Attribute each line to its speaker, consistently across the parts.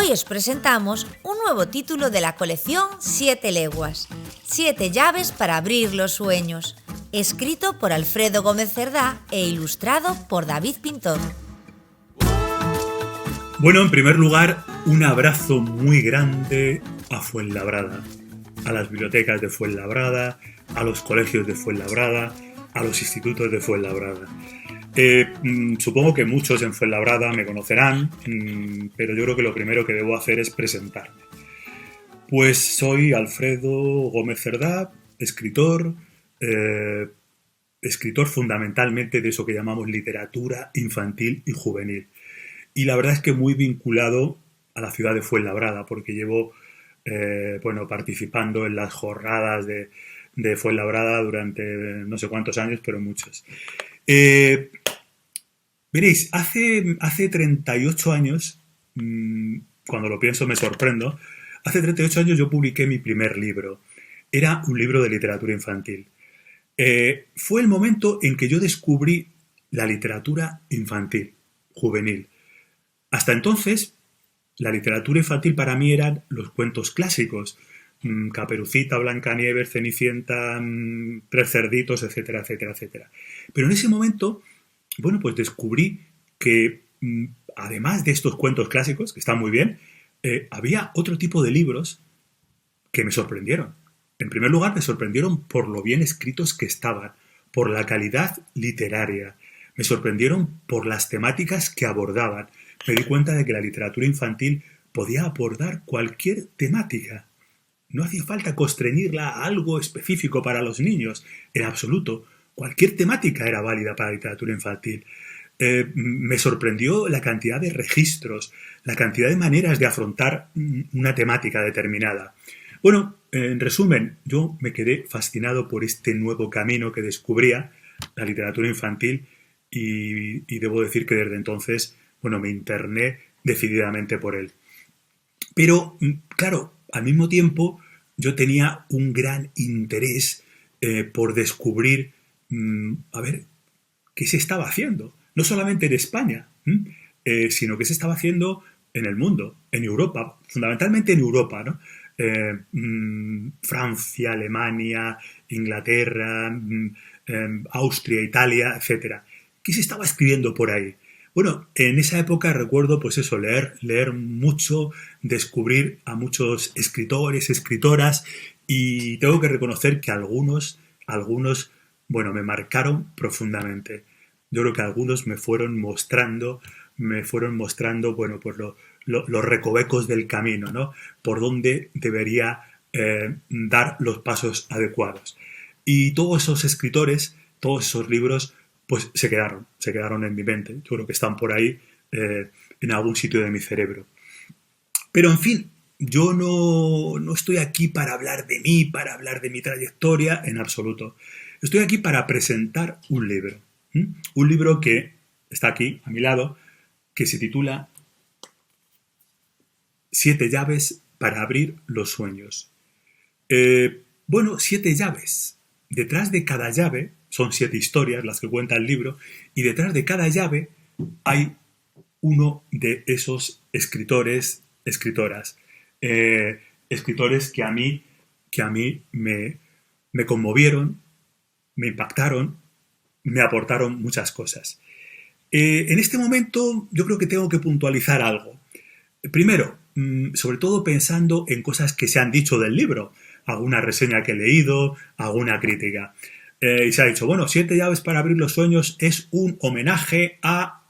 Speaker 1: Hoy os presentamos un nuevo título de la colección 7 leguas, 7 llaves para abrir los sueños, escrito por Alfredo Gómez Cerdá e ilustrado por David Pintor.
Speaker 2: Bueno, en primer lugar, un abrazo muy grande a Fuenlabrada, a las bibliotecas de Fuenlabrada, a los colegios de Fuenlabrada, a los institutos de Fuenlabrada. Supongo que muchos en Fuenlabrada me conocerán, pero yo creo que lo primero que debo hacer es presentarme. Pues soy Alfredo Gómez Cerdá, escritor fundamentalmente de eso que llamamos literatura infantil y juvenil. Y la verdad es que muy vinculado a la ciudad de Fuenlabrada, porque llevo participando en las jornadas de Fuenlabrada durante no sé cuántos años, pero muchos. Veréis, hace 38 años, cuando lo pienso me sorprendo, hace 38 años yo publiqué mi primer libro. Era un libro de literatura infantil. Fue el momento en que yo descubrí la literatura infantil, juvenil. Hasta entonces, la literatura infantil para mí eran los cuentos clásicos, Caperucita, Blancanieves, Cenicienta, Tres cerditos, etcétera, etcétera, etcétera. Pero en ese momento, pues descubrí que además de estos cuentos clásicos, que están muy bien, había otro tipo de libros que me sorprendieron. En primer lugar, me sorprendieron por lo bien escritos que estaban, por la calidad literaria. Me sorprendieron por las temáticas que abordaban. Me di cuenta de que la literatura infantil podía abordar cualquier temática. No hacía falta constreñirla a algo específico para los niños. En absoluto, cualquier temática era válida para la literatura infantil. Me sorprendió la cantidad de registros, la cantidad de maneras de afrontar una temática determinada. Bueno, en resumen, yo me quedé fascinado por este nuevo camino que descubría la literatura infantil y debo decir que desde entonces, me interné decididamente por él. Pero, claro, al mismo tiempo yo tenía un gran interés por descubrir, qué se estaba haciendo. No solamente en España, sino que se estaba haciendo en el mundo, en Europa, fundamentalmente en Europa, ¿no? Francia, Alemania, Inglaterra, Austria, Italia, etc. ¿Qué se estaba escribiendo por ahí? Bueno, en esa época recuerdo, leer mucho, descubrir a muchos escritores, escritoras, y tengo que reconocer que algunos, me marcaron profundamente. Yo creo que algunos me fueron mostrando, los recovecos del camino, ¿no? Por dónde debería dar los pasos adecuados. Y todos esos escritores, todos esos libros, pues se quedaron en mi mente. Yo creo que están por ahí en algún sitio de mi cerebro. Pero en fin, yo no estoy aquí para hablar de mí, para hablar de mi trayectoria, en absoluto. Estoy aquí para presentar un libro. Un libro que está aquí, a mi lado, que se titula 7 llaves para abrir los sueños. 7 llaves. Detrás de cada llave, son 7 historias las que cuenta el libro, y detrás de cada llave hay uno de esos escritores, escritoras. Escritores que a mí me conmovieron, me impactaron, me aportaron muchas cosas. En este momento yo creo que tengo que puntualizar algo. Primero, sobre todo pensando en cosas que se han dicho del libro, alguna reseña que he leído, alguna crítica. Y se ha dicho, 7 llaves para abrir los sueños es un homenaje a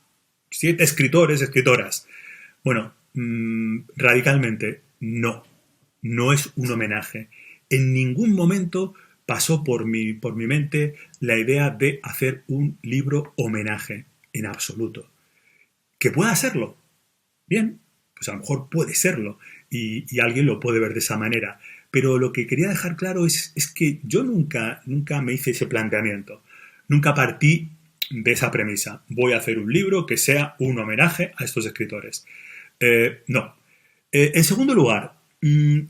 Speaker 2: 7 escritores, escritoras. Radicalmente no es un homenaje. En ningún momento pasó por mi mente la idea de hacer un libro homenaje, en absoluto. ¿Que pueda serlo? Bien, pues a lo mejor puede serlo y alguien lo puede ver de esa manera. Pero lo que quería dejar claro es que yo nunca me hice ese planteamiento. Nunca partí de esa premisa. Voy a hacer un libro que sea un homenaje a estos escritores. No. En segundo lugar,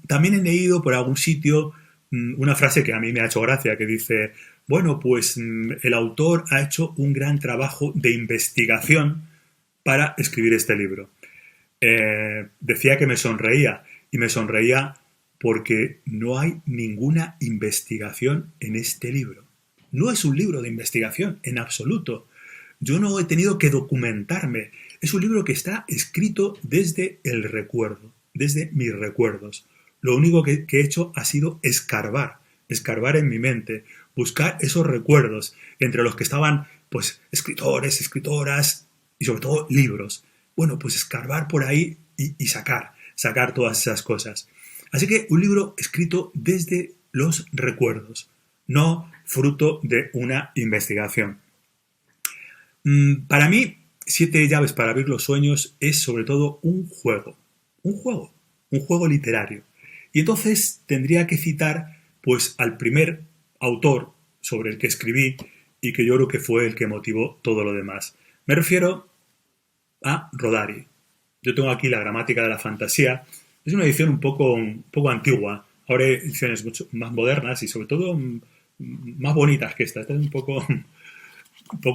Speaker 2: también he leído por algún sitio una frase que a mí me ha hecho gracia, que dice, el autor ha hecho un gran trabajo de investigación para escribir este libro. decía que me sonreía, y me sonreía porque no hay ninguna investigación en este libro. No es un libro de investigación, en absoluto. Yo no he tenido que documentarme. Es un libro que está escrito desde el recuerdo, desde mis recuerdos. Lo único que he hecho ha sido escarbar en mi mente, buscar esos recuerdos, entre los que estaban, pues, escritores, escritoras y sobre todo libros. Bueno, pues escarbar por ahí y sacar todas esas cosas. Así que un libro escrito desde los recuerdos, no fruto de una investigación. Para mí, 7 llaves para abrir los sueños es sobre todo un juego literario. Y entonces tendría que citar pues al primer autor sobre el que escribí y que yo creo que fue el que motivó todo lo demás. Me refiero a Rodari. Yo tengo aquí la gramática de la fantasía. Es una edición un poco antigua. Ahora hay ediciones mucho más modernas y sobre todo más bonitas que esta. Esta es un poco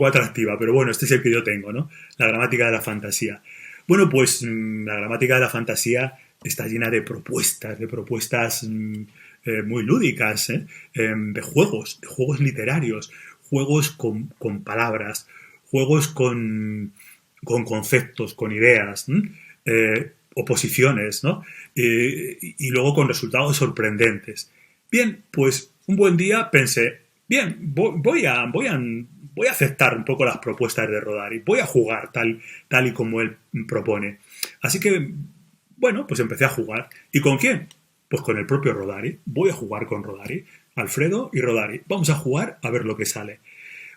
Speaker 2: atractiva, pero bueno, este es el que yo tengo, ¿no? La gramática de la fantasía. Bueno, pues la gramática de la fantasía está llena de propuestas muy lúdicas, de juegos literarios, juegos con palabras, juegos con conceptos, con ideas, oposiciones, ¿no? Y luego con resultados sorprendentes. Bien, pues un buen día pensé, bien, voy a aceptar un poco las propuestas de Rodari, voy a jugar tal y como él propone. Así que, bueno, pues empecé a jugar. ¿Y con quién? Pues con el propio Rodari. Voy a jugar con Rodari, Alfredo y Rodari. Vamos a jugar a ver lo que sale.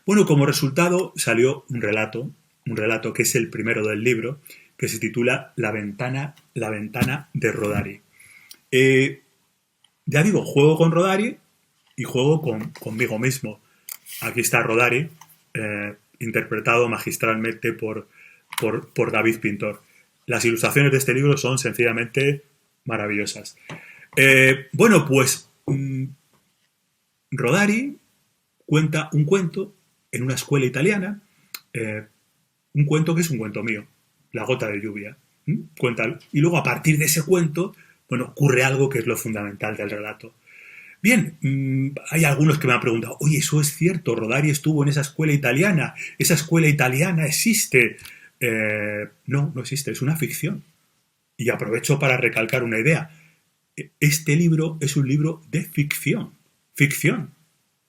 Speaker 2: Bueno, como resultado salió un relato que es el primero del libro, que se titula La ventana de Rodari. Ya digo, juego con Rodari y juego conmigo mismo. Aquí está Rodari, interpretado magistralmente por David Pintor. Las ilustraciones de este libro son sencillamente maravillosas. Bueno, pues Rodari cuenta un cuento en una escuela italiana, un cuento que es un cuento mío, La gota de lluvia. Cuenta, y luego a partir de ese cuento, bueno, ocurre algo que es lo fundamental del relato. Bien, hay algunos que me han preguntado, oye, ¿eso es cierto? ¿Rodari estuvo en esa escuela italiana? ¿Esa escuela italiana existe? No existe, es una ficción. Y aprovecho para recalcar una idea. Este libro es un libro de ficción. Ficción.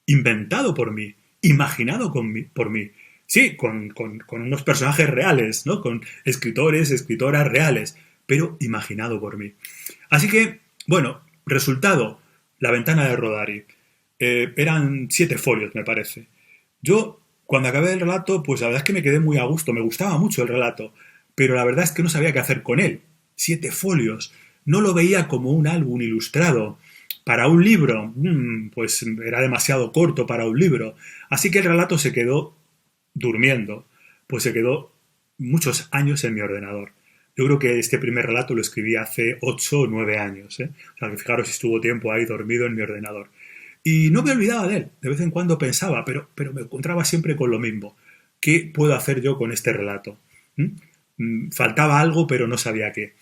Speaker 2: Inventado por mí. Imaginado por mí. Sí, con unos personajes reales, ¿no? Con escritores, escritoras reales, pero imaginado por mí. Así que, bueno, resultado, La ventana de Rodari. Eran 7 folios, me parece. Yo, cuando acabé el relato, pues la verdad es que me quedé muy a gusto, me gustaba mucho el relato, pero la verdad es que no sabía qué hacer con él. 7 folios. No lo veía como un álbum ilustrado. Para un libro, pues era demasiado corto para un libro. Así que el relato se quedó durmiendo, pues se quedó muchos años en mi ordenador. Yo creo que este primer relato lo escribí hace 8 o 9 años. O sea, que fijaros si estuvo tiempo ahí dormido en mi ordenador. Y no me olvidaba de él. De vez en cuando pensaba, pero me encontraba siempre con lo mismo. ¿Qué puedo hacer yo con este relato? Faltaba algo, pero no sabía qué.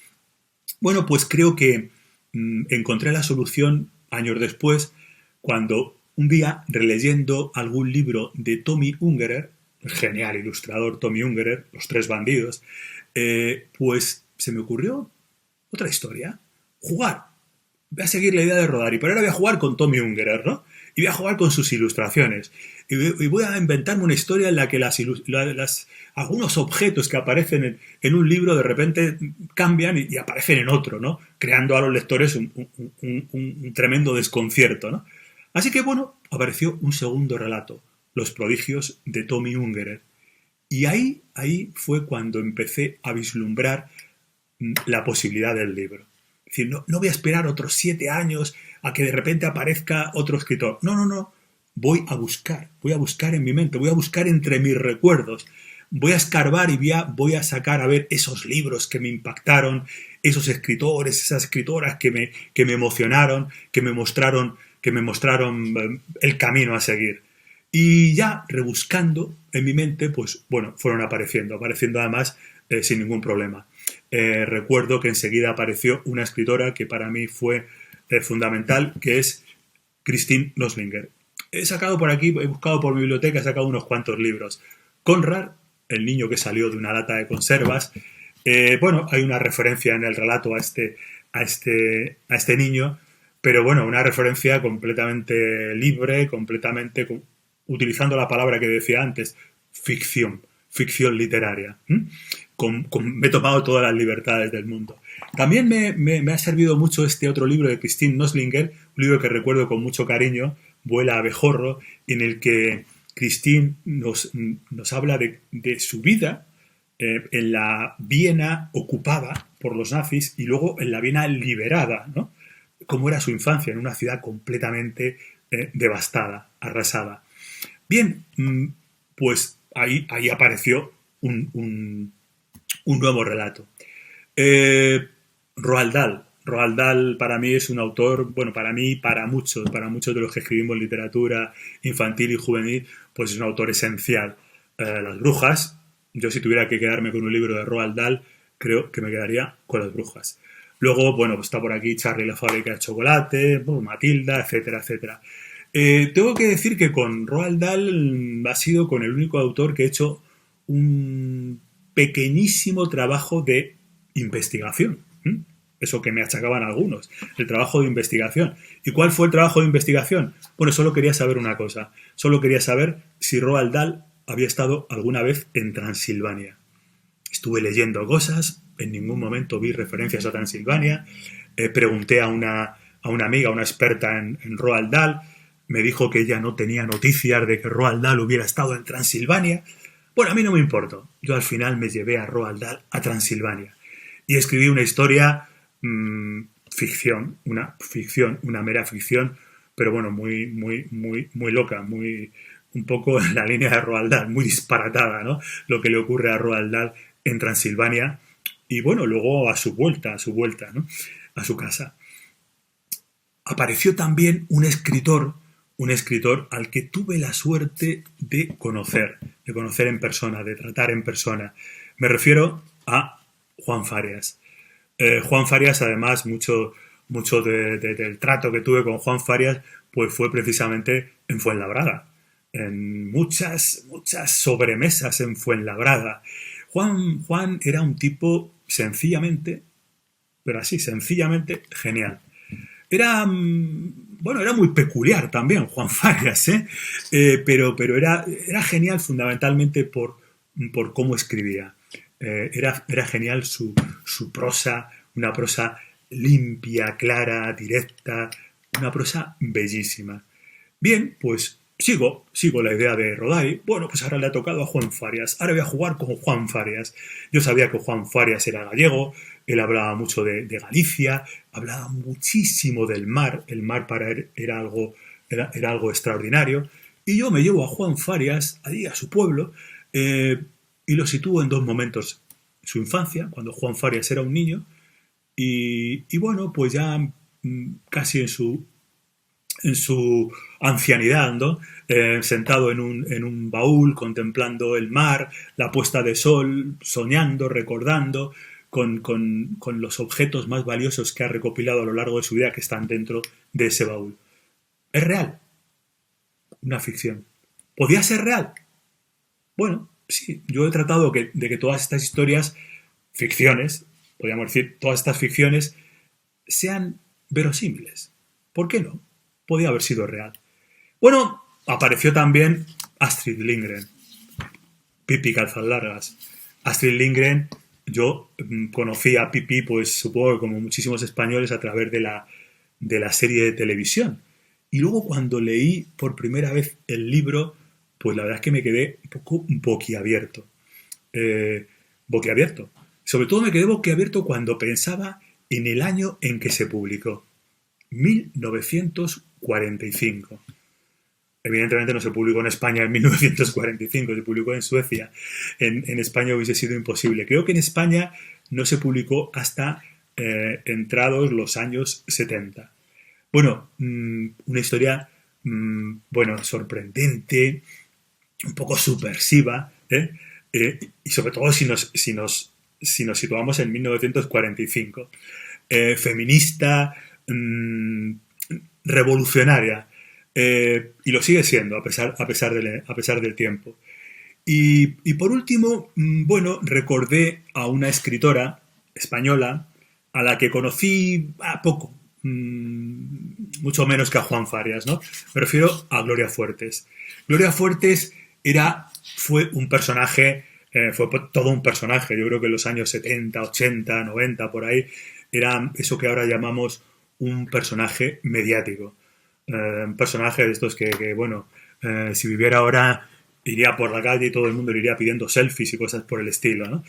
Speaker 2: Bueno, pues creo que encontré la solución años después, cuando un día, releyendo algún libro de Tommy Ungerer, el genial ilustrador Tommy Ungerer, Los 3 bandidos, pues se me ocurrió otra historia. Jugar. Voy a seguir la idea de Rodari, pero ahora voy a jugar con Tommy Ungerer, ¿no? Y voy a jugar con sus ilustraciones. Y voy a inventarme una historia en la que algunos objetos que aparecen en un libro de repente cambian y aparecen en otro, ¿no? Creando a los lectores un tremendo desconcierto, ¿no? Así que, bueno, apareció un segundo relato, Los prodigios de Tommy Ungerer. Y ahí fue cuando empecé a vislumbrar la posibilidad del libro. Es decir, no voy a esperar otros 7 años a que de repente aparezca otro escritor. No. Voy a buscar en mi mente, voy a buscar entre mis recuerdos. Voy a escarbar y voy a sacar a ver esos libros que me impactaron, esos escritores, esas escritoras que me emocionaron, que me mostraron el camino a seguir. Y ya rebuscando en mi mente, pues bueno, fueron apareciendo además sin ningún problema. recuerdo que enseguida apareció una escritora que para mí fue fundamental, que es Christine Noslinger. He sacado por aquí, he buscado por mi biblioteca, he sacado unos cuantos libros. Conrad, el niño que salió de una lata de conservas. Bueno, hay una referencia en el relato a este niño, pero bueno, una referencia completamente libre, completamente utilizando la palabra que decía antes, ficción literaria. Me he tomado todas las libertades del mundo. También me ha servido mucho este otro libro de Christine Noslinger, un libro que recuerdo con mucho cariño, Vuela abejorro, en el que Christine nos habla de su vida en la Viena ocupada por los nazis y luego en la Viena liberada, ¿no? Cómo era su infancia en una ciudad completamente devastada, arrasada. Bien, pues ahí apareció un nuevo relato. Roald Dahl. Roald Dahl para mí es un autor, bueno, para mí y para muchos de los que escribimos literatura infantil y juvenil, pues es un autor esencial. Las brujas, yo si tuviera que quedarme con un libro de Roald Dahl, creo que me quedaría con Las brujas. Luego, bueno, pues está por aquí Charlie y la fábrica de chocolate, Matilda, etcétera, etcétera. Tengo que decir que con Roald Dahl ha sido con el único autor que he hecho un pequeñísimo trabajo de investigación. Eso que me achacaban algunos, el trabajo de investigación. ¿Y cuál fue el trabajo de investigación? Bueno, solo quería saber una cosa. Solo quería saber si Roald Dahl había estado alguna vez en Transilvania. Estuve leyendo cosas, en ningún momento vi referencias a Transilvania. Pregunté a una amiga, una experta en Roald Dahl, me dijo que ella no tenía noticias de que Roald Dahl hubiera estado en Transilvania. Bueno, a mí no me importó. Yo al final me llevé a Roald Dahl a Transilvania y escribí una historia ficción, una mera ficción, pero bueno, muy loca, un poco en la línea de Roald Dahl, muy disparatada, ¿no? Lo que le ocurre a Roald Dahl en Transilvania y bueno, luego a su vuelta, ¿no? A su casa. Apareció también un escritor al que tuve la suerte de conocer en persona, de tratar en persona. Me refiero a Juan Farias. Juan Farias, además, mucho del trato que tuve con Juan Farias, pues fue precisamente en Fuenlabrada. En muchas sobremesas en Fuenlabrada. Juan era un tipo sencillamente, pero así, sencillamente genial. Era muy peculiar también Juan Farias, pero era genial fundamentalmente por cómo escribía. Era genial su prosa, una prosa limpia, clara, directa, una prosa bellísima. Bien, pues sigo la idea de Rodari. Bueno, pues ahora le ha tocado a Juan Farias. Ahora voy a jugar con Juan Farias. Yo sabía que Juan Farias era gallego, él hablaba mucho de Galicia, hablaba muchísimo del mar. El mar para él era algo extraordinario. Y yo me llevo a Juan Farias allí a su pueblo y lo sitúo en dos momentos. Su infancia, cuando Juan Farias era un niño, y bueno, pues ya casi en su ancianidad, ¿no? Sentado en un baúl, contemplando el mar, la puesta de sol, soñando, recordando, con los objetos más valiosos que ha recopilado a lo largo de su vida que están dentro de ese baúl. ¿Es real? Una ficción. ¿Podía ser real? Bueno, sí, yo he tratado de que todas estas historias, ficciones, podríamos decir, todas estas ficciones, sean verosímiles. ¿Por qué no? Podía haber sido real. Bueno, apareció también Astrid Lindgren. Pippi Calzas Largas. Astrid Lindgren, yo conocí a Pippi, pues supongo que como muchísimos españoles, a través de la serie de televisión. Y luego cuando leí por primera vez el libro, pues la verdad es que me quedé un poco boquiabierto. Sobre todo me quedé boquiabierto cuando pensaba en el año en que se publicó. 1945. Evidentemente no se publicó en España en 1945, se publicó en Suecia. En España hubiese sido imposible. Creo que en España no se publicó hasta entrados los años 70. Bueno, una historia sorprendente, un poco subversiva, y sobre todo si nos si nos situamos en 1945. Feminista, revolucionaria, y lo sigue siendo a pesar del tiempo. Y por último, bueno, recordé a una escritora española a la que conocí poco, mucho menos que a Juan Farias, ¿no? Me refiero a Gloria Fuertes. Gloria Fuertes fue un personaje, fue todo un personaje. Yo creo que en los años 70, 80, 90, por ahí, era eso que ahora llamamos un personaje mediático. Un personaje de estos que bueno, si viviera ahora iría por la calle y todo el mundo le iría pidiendo selfies y cosas por el estilo, ¿no?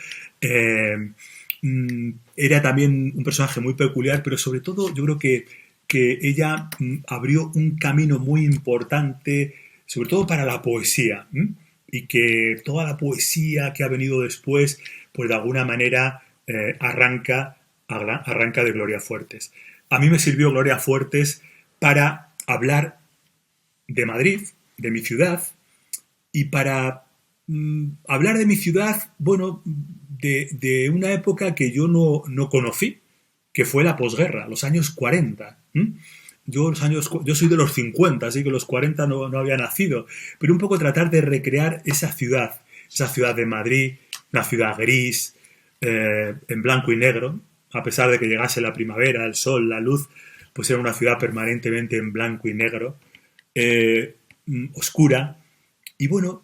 Speaker 2: Era también un personaje muy peculiar, pero sobre todo yo creo que ella abrió un camino muy importante, sobre todo para la poesía, y que toda la poesía que ha venido después, pues de alguna manera arranca de Gloria Fuertes. A mí me sirvió Gloria Fuertes para hablar de Madrid, de mi ciudad, y para hablar de mi ciudad, bueno, de una época que yo no conocí, que fue la posguerra, los años 40. Yo soy de los 50, así que los 40 no había nacido, pero un poco tratar de recrear esa ciudad de Madrid, una ciudad gris, en blanco y negro, a pesar de que llegase la primavera, el sol, la luz, pues era una ciudad permanentemente en blanco y negro, oscura, y bueno,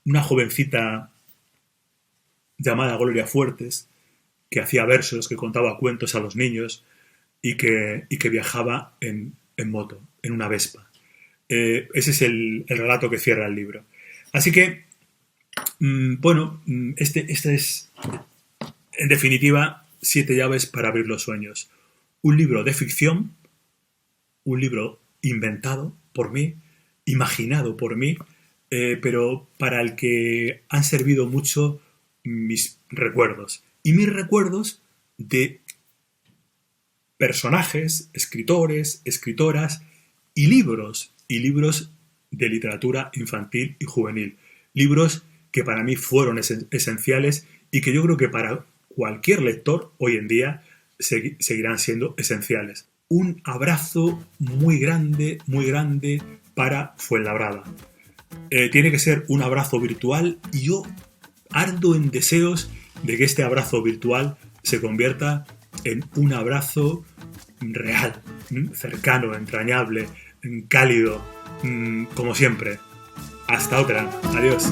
Speaker 2: una jovencita llamada Gloria Fuertes, que hacía versos, que contaba cuentos a los niños y que viajaba en moto, en una Vespa. Ese es el relato que cierra el libro. Así que, bueno, este es, en definitiva, 7 llaves para abrir los sueños. Un libro de ficción, un libro inventado por mí, imaginado por mí, pero para el que han servido mucho mis recuerdos. Y mis recuerdos de personajes, escritores, escritoras y libros de literatura infantil y juvenil. Libros que para mí fueron esenciales y que yo creo que para cualquier lector hoy en día seguirán siendo esenciales. Un abrazo muy grande para Fuenlabrada. Tiene que ser un abrazo virtual y yo ardo en deseos de que este abrazo virtual se convierta en un abrazo real, cercano, entrañable, cálido, como siempre. Hasta otra. Adiós.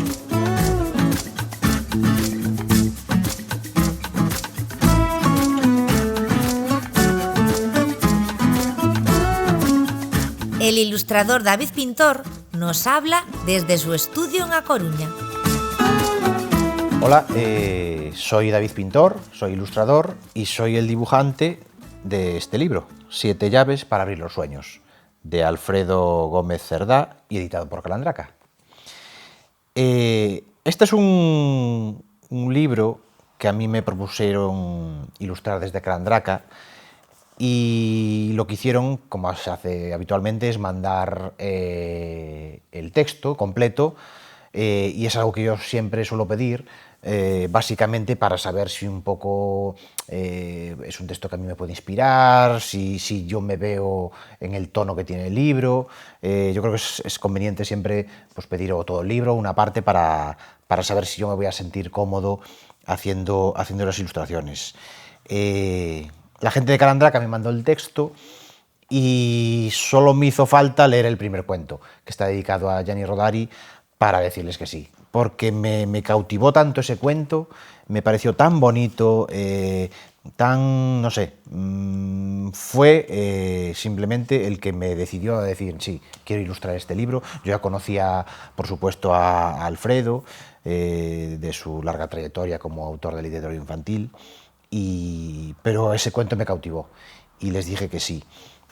Speaker 1: El ilustrador David Pintor nos habla desde su estudio en A Coruña.
Speaker 3: Hola, soy David Pintor, soy ilustrador y soy el dibujante de este libro, 7 llaves para abrir los sueños, de Alfredo Gómez Cerdá y editado por Calandraca. Este es un libro que a mí me propusieron ilustrar desde Calandraca y lo que hicieron, como se hace habitualmente, es mandar el texto completo y es algo que yo siempre suelo pedir, básicamente para saber si un poco es un texto que a mí me puede inspirar, si yo me veo en el tono que tiene el libro. Yo creo que es conveniente siempre pues, pedir todo el libro, una parte para saber si yo me voy a sentir cómodo haciendo las ilustraciones. La gente de Calandraca me mandó el texto y solo me hizo falta leer el primer cuento, que está dedicado a Gianni Rodari, para decirles que sí, porque me cautivó tanto ese cuento, me pareció tan bonito, tan, no sé, fue simplemente el que me decidió a decir, sí, quiero ilustrar este libro. Yo ya conocía, por supuesto, a Alfredo, de su larga trayectoria como autor de literatura infantil, pero ese cuento me cautivó y les dije que sí.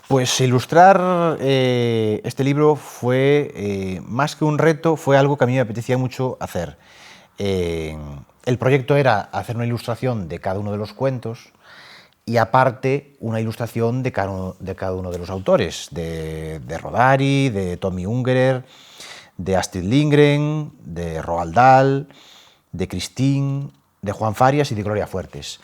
Speaker 3: Pues ilustrar este libro fue, más que un reto, fue algo que a mí me apetecía mucho hacer. El proyecto era hacer una ilustración de cada uno de los cuentos y aparte una ilustración de cada uno de los autores, de Rodari, de Tommy Ungerer, de Astrid Lindgren, de Roald Dahl, de Christine, de Juan Farias y de Gloria Fuertes.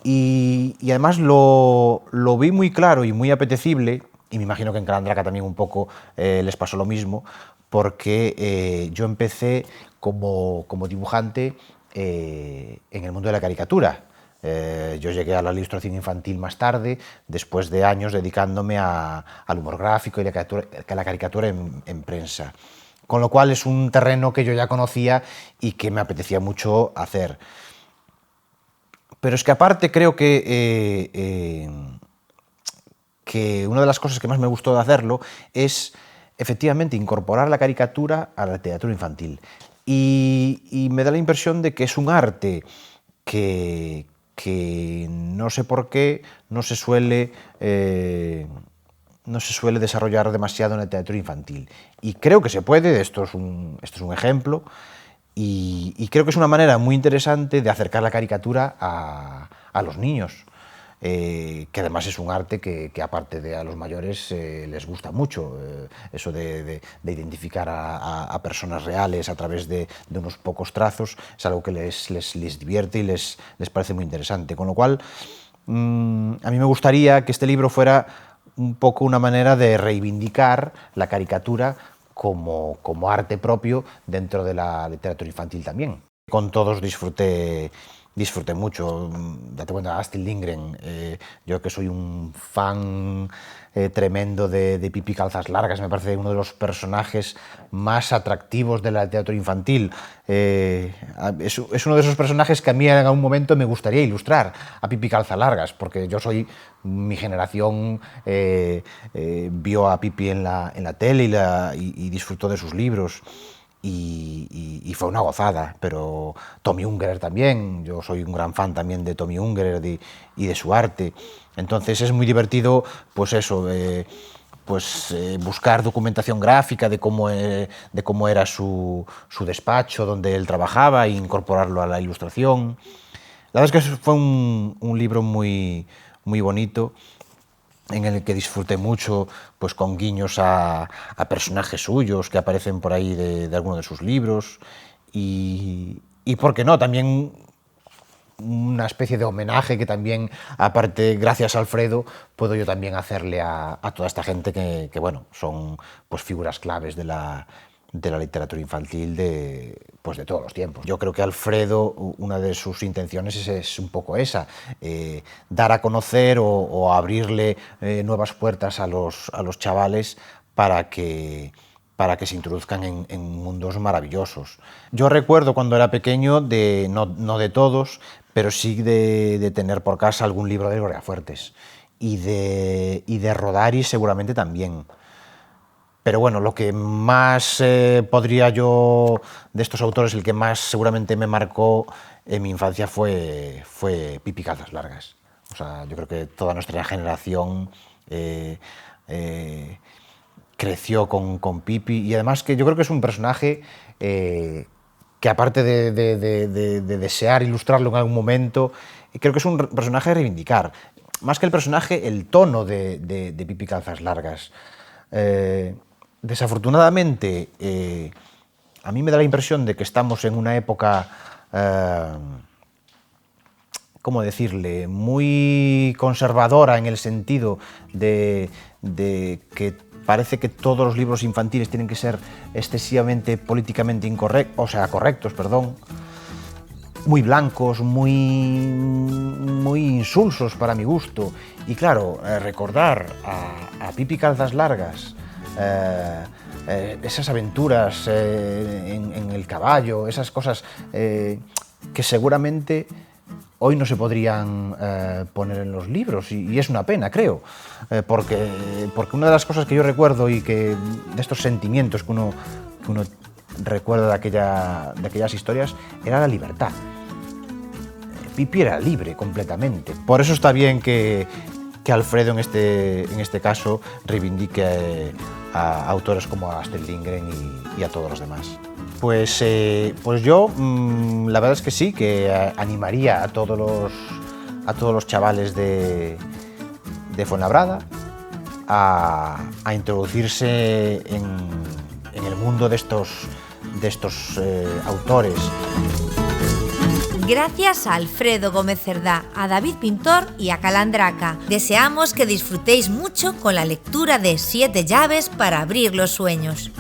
Speaker 3: Y además lo vi muy claro y muy apetecible, y me imagino que en Calandraca también un poco les pasó lo mismo, porque yo empecé como dibujante en el mundo de la caricatura. Yo llegué a la ilustración infantil más tarde, después de años dedicándome al humor gráfico y a la caricatura en prensa. Con lo cual es un terreno que yo ya conocía y que me apetecía mucho hacer. Pero es que aparte creo que una de las cosas que más me gustó de hacerlo es efectivamente incorporar la caricatura a la literatura infantil. Y me da la impresión de que es un arte que no sé por qué no se suele desarrollar demasiado en la literatura infantil. Y creo que se puede, esto es un ejemplo, y creo que es una manera muy interesante de acercar la caricatura a los niños, que además es un arte que aparte de a los mayores les gusta mucho, eso de identificar a personas reales a través de unos pocos trazos, es algo que les divierte y les parece muy interesante. Con lo cual, a mí me gustaría que este libro fuera un poco una manera de reivindicar la caricatura como arte propio dentro de la literatura infantil también. Con todos disfruté mucho. Date cuenta, Astrid Lindgren, yo que soy un fan tremendo de Pippi Calzas Largas, me parece uno de los personajes más atractivos de la literatura infantil. Es uno de esos personajes que a mí en algún momento me gustaría ilustrar, a Pippi Calzas Largas, porque mi generación vio a Pippi en la tele y disfrutó de sus libros. Y fue una gozada, pero Tommy Ungerer también, yo soy un gran fan también de Tommy Ungerer y de su arte, entonces es muy divertido pues eso, buscar documentación gráfica de cómo era su despacho donde él trabajaba e incorporarlo a la ilustración. La verdad es que fue un libro muy, muy bonito, en el que disfruté mucho, pues con guiños a personajes suyos que aparecen por ahí de alguno de sus libros, y por qué no, también una especie de homenaje que también, aparte, gracias a Alfredo, puedo yo también hacerle a toda esta gente que bueno, son pues figuras claves de la literatura infantil de todos los tiempos. Yo creo que Alfredo, una de sus intenciones es un poco esa, dar a conocer o abrirle nuevas puertas a los chavales para que se introduzcan en mundos maravillosos. Yo recuerdo cuando era pequeño, no de todos, pero sí de tener por casa algún libro de Gloria Fuertes y de Rodari seguramente también. Pero bueno, lo que más podría yo, de estos autores, el que más seguramente me marcó en mi infancia fue Pippi Calzas Largas. O sea, yo creo que toda nuestra generación creció con Pippi, y además que yo creo que es un personaje que aparte de desear ilustrarlo en algún momento, creo que es un personaje a reivindicar. Más que el personaje, el tono de Pippi Calzas Largas. Desafortunadamente, a mí me da la impresión de que estamos en una época, ¿cómo decirle?, muy conservadora, en el sentido de que parece que todos los libros infantiles tienen que ser excesivamente políticamente correctos, muy blancos, muy insulsos para mi gusto. Y claro, recordar a Pippi Calzas Largas, esas aventuras en el caballo, esas cosas que seguramente hoy no se podrían poner en los libros, y es una pena, creo, porque una de las cosas que yo recuerdo y que de estos sentimientos que uno recuerda de aquellas historias era la libertad. Pippi era libre completamente. Por eso está bien que Alfredo en este caso reivindique a autores como a Astrid Lindgren y a todos los demás. Pues yo la verdad es que sí, que animaría a todos los chavales de Fuenlabrada a introducirse en el mundo de estos autores.
Speaker 1: Gracias a Alfredo Gómez Cerdá, a David Pintor y a Calandraca. Deseamos que disfrutéis mucho con la lectura de 7 llaves para abrir los sueños.